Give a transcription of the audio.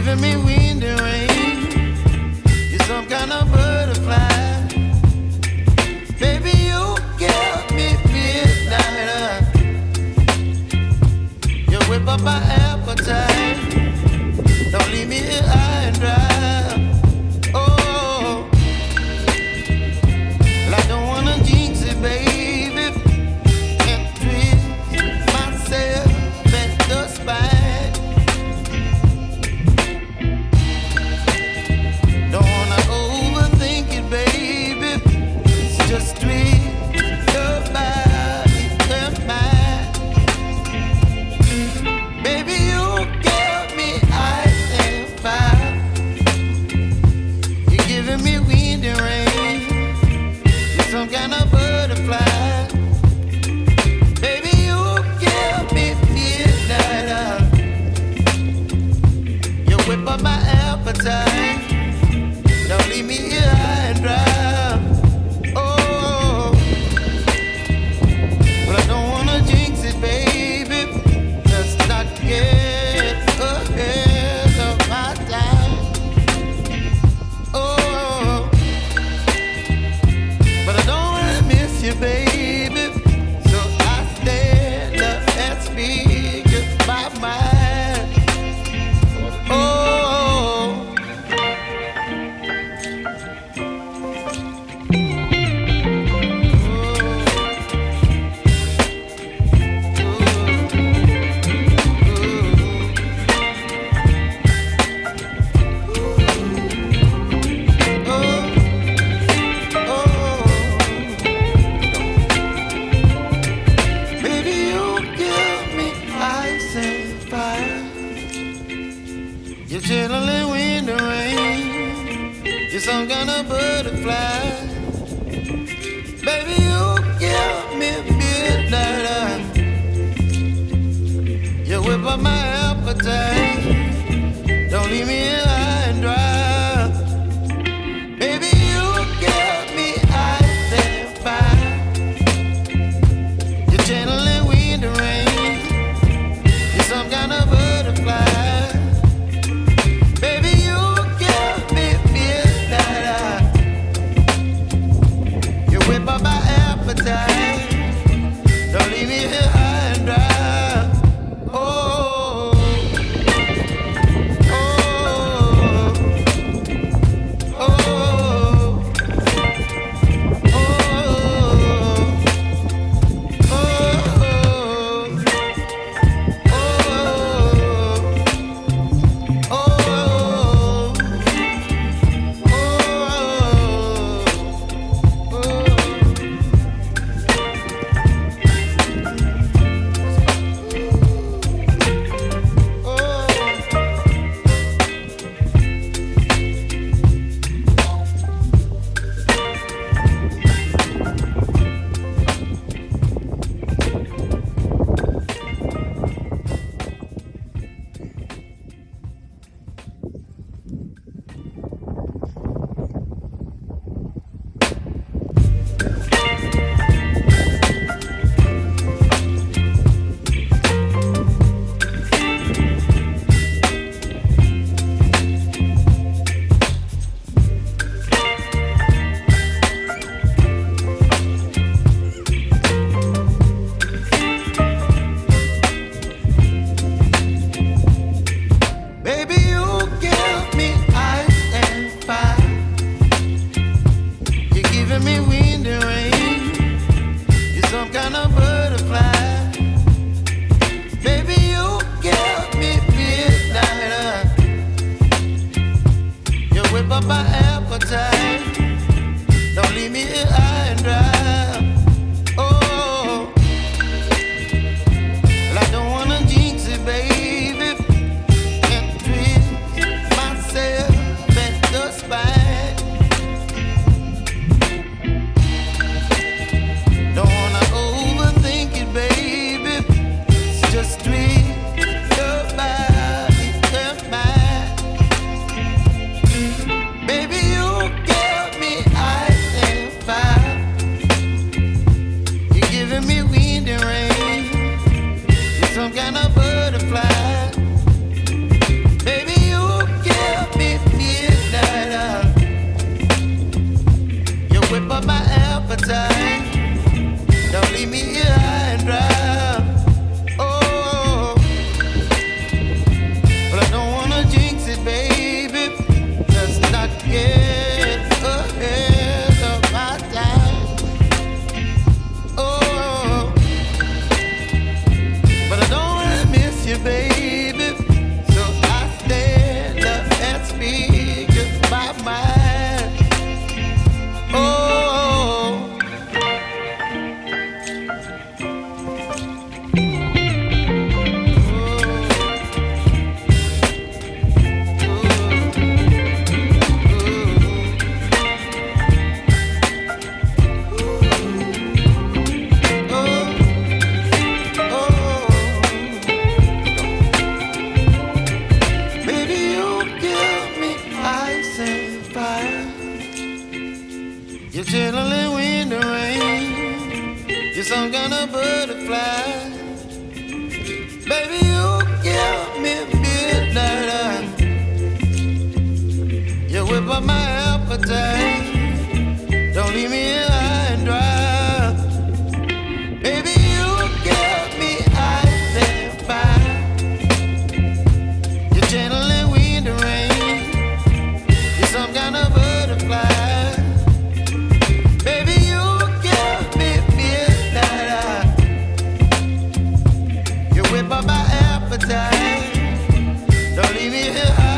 giving me wind and rain. You're some kind of butterfly. Baby, you give me midnight. You whip up my appetite. Don't leave me here high and dry. Oh, well, I don't wanna jinx it, baby, and twist myself at the spine. Don't wanna overthink it, baby. It's just twist your body and mine. Baby, you give me ice and fire. You're giving me wind and rain. You're some kind of butterfly. Baby, you give me midnight. You whip up my appetite. Don't leave me here high and dry. Oh, but I don't wanna jinx it, baby. Let's not get ahead of my time. Oh, but I don't wanna miss you, baby. So I stand up and speak my mind. Oh. Baby, you give me ice and fire. You're chilling wind and rain. You're some kind of butterfly. Baby, you give me midnight. You whip up my appetite. Don't leave me here high and dry. Baby, you give me ice and fire. You're channeling wind and rain. You're some kind of butterfly. Baby, you give me midnight. You whip up my appetite. Don't leave me here high and dry. Oh. up my appetite. Don't leave me here high and dry. Baby, you give me ice and fire. You're channeling wind and rain. You're some kind of butterfly. Baby, you give me midnight. You whip up my appetite. Don't leave me here high.